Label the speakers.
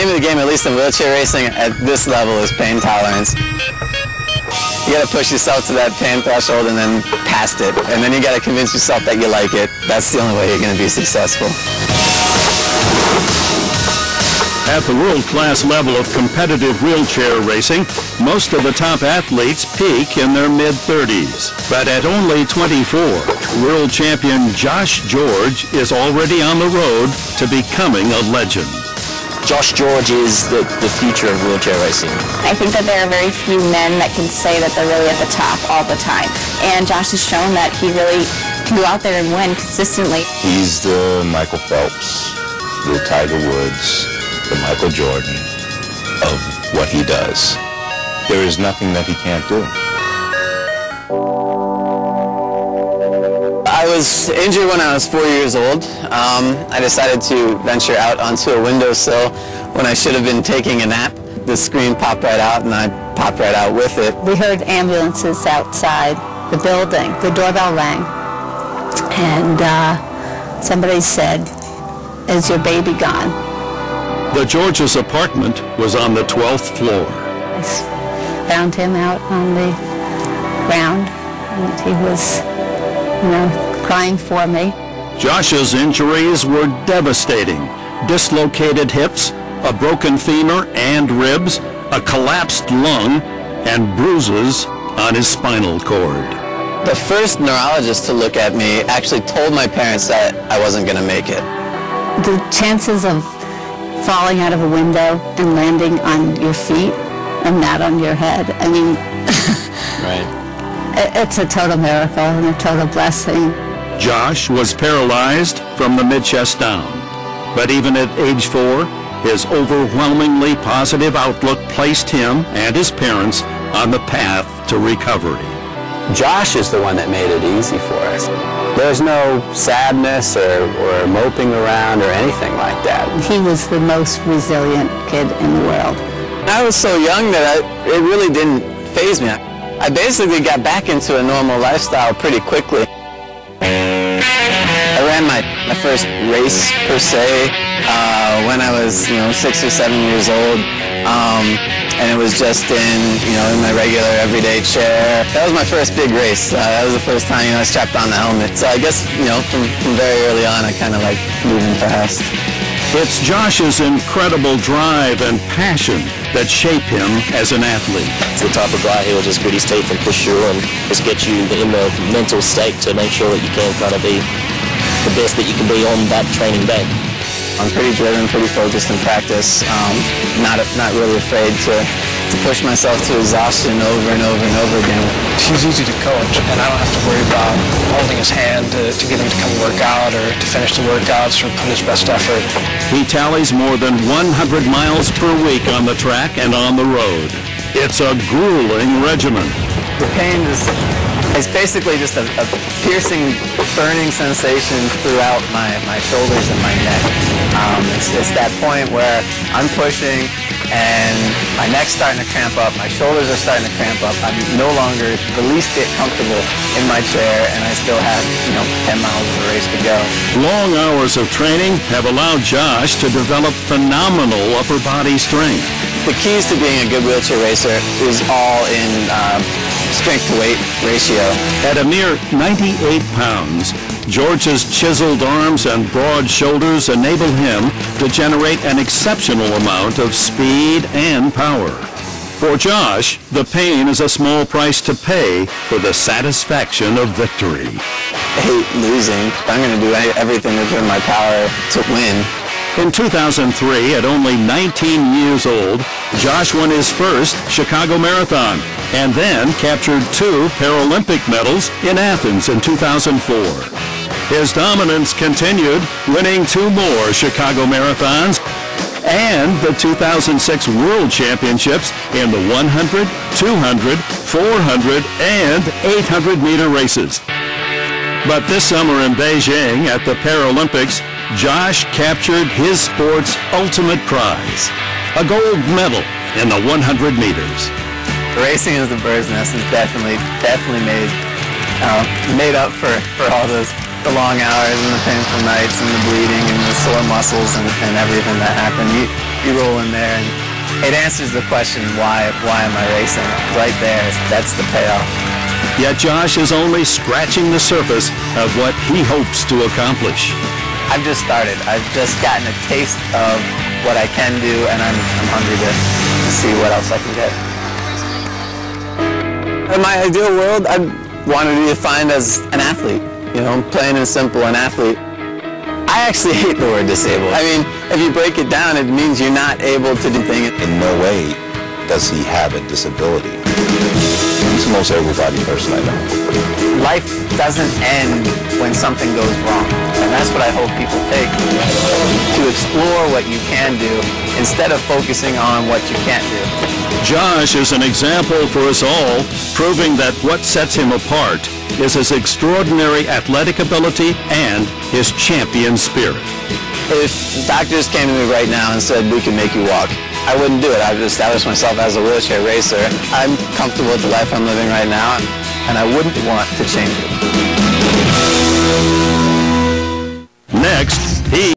Speaker 1: name of the game, at least in wheelchair racing, at this level, is pain tolerance. You gotta push yourself to that pain threshold and then past it. And then you gotta convince yourself that you like it. That's the only way you're gonna be successful.
Speaker 2: At the world-class level of competitive wheelchair racing, most of the top athletes peak in their mid-30s. But at only 24, world champion Josh George is already on the road to becoming a legend.
Speaker 3: Josh George is the future of wheelchair racing.
Speaker 4: I think that there are very few men that can say that they're really at the top all the time. And Josh has shown that he really can go out there and win consistently.
Speaker 5: He's the Michael Phelps, the Tiger Woods, the Michael Jordan of what he does. There is nothing that he can't do.
Speaker 1: I was injured when I was 4 years old. I decided to venture out onto a windowsill when I should have been taking a nap. The screen popped right out and I popped right out with it.
Speaker 6: We heard ambulances outside the building. The doorbell rang and somebody said, "Is your baby gone?"
Speaker 2: The George's apartment was on the 12th floor.
Speaker 6: I found him out on the ground and he was, crying for me.
Speaker 2: Josh's injuries were devastating. Dislocated hips, a broken femur and ribs, a collapsed lung, and bruises on his spinal cord.
Speaker 1: The first neurologist to look at me actually told my parents that I wasn't going to make it.
Speaker 6: The chances of falling out of a window and landing on your feet and not on your head, I mean,
Speaker 3: Right.
Speaker 6: It's a total miracle and a total blessing.
Speaker 2: Josh was paralyzed from the mid-chest down. But even at age 4, his overwhelmingly positive outlook placed him and his parents on the path to recovery.
Speaker 1: Josh is the one that made it easy for us. There's no sadness or moping around or anything like that.
Speaker 6: He was the most resilient kid in the world.
Speaker 1: I was so young that it really didn't faze me. I basically got back into a normal lifestyle pretty quickly. I ran my first race, per se, when I was, 6 or 7 years old. And it was just in my regular everyday chair. That was my first big race. That was the first time, I strapped on the helmet. So I guess, from very early on, I kind of like moving fast.
Speaker 2: It's Josh's incredible drive and passion that shape him as an athlete.
Speaker 3: It's the type of guy who will just grit his teeth and push through and just get you in the mental state to make sure that you can kind of be the best that you can be on that training day.
Speaker 1: I'm pretty driven, pretty focused in practice. Not really afraid to push myself to exhaustion over and over and over again.
Speaker 7: He's easy to coach, and I don't have to worry about holding his hand to get him to come work out or to finish the workouts or put his best effort.
Speaker 2: He tallies more than 100 miles per week on the track and on the road. It's a grueling regimen.
Speaker 1: The pain is basically just a piercing, burning sensation throughout my shoulders and my neck. It's that point where I'm pushing and my neck's starting to cramp up, my shoulders are starting to cramp up. I'm no longer the least bit comfortable in my chair, and I still have, 10 miles of a race to go.
Speaker 2: Long hours of training have allowed Josh to develop phenomenal upper body strength.
Speaker 1: The keys to being a good wheelchair racer is all in strength to weight ratio.
Speaker 2: At a mere 98 pounds, George's chiseled arms and broad shoulders enable him to generate an exceptional amount of speed and power. For Josh, the pain is a small price to pay for the satisfaction of victory.
Speaker 1: I hate losing. I'm going to do everything within my power to win.
Speaker 2: In 2003, at only 19 years old, Josh won his first Chicago Marathon and then captured 2 Paralympic medals in Athens in 2004. His dominance continued, winning 2 more Chicago Marathons and the 2006 World Championships in the 100, 200, 400, and 800-meter races. But this summer in Beijing at the Paralympics, Josh captured his sport's ultimate prize, a gold medal in the 100 meters.
Speaker 1: Racing as the bird's nest is definitely made up for all the long hours and the painful nights and the bleeding and the sore muscles and everything that happened. you roll in there, and it answers the question, why am I racing? Right there, that's the payoff.
Speaker 2: Yet Josh is only scratching the surface of what he hopes to accomplish.
Speaker 1: I've just started. I've just gotten a taste of what I can do, and I'm hungry to see what else I can get. In my ideal world, I want to be defined as an athlete. You know, plain and simple, an athlete. I actually hate the word disabled. I mean, if you break it down, it means you're not able to do things.
Speaker 5: In no way does he have a disability. He's the most able-bodied person I know.
Speaker 1: Life doesn't end when something goes wrong, and that's what I hope people take. To explore what you can do instead of focusing on what you can't do.
Speaker 2: Josh is an example for us all, proving that what sets him apart is his extraordinary athletic ability and his champion spirit.
Speaker 1: If doctors came to me right now and said, we can make you walk, I wouldn't do it. I would establish myself as a wheelchair racer. I'm comfortable with the life I'm living right now, and I wouldn't want to change it.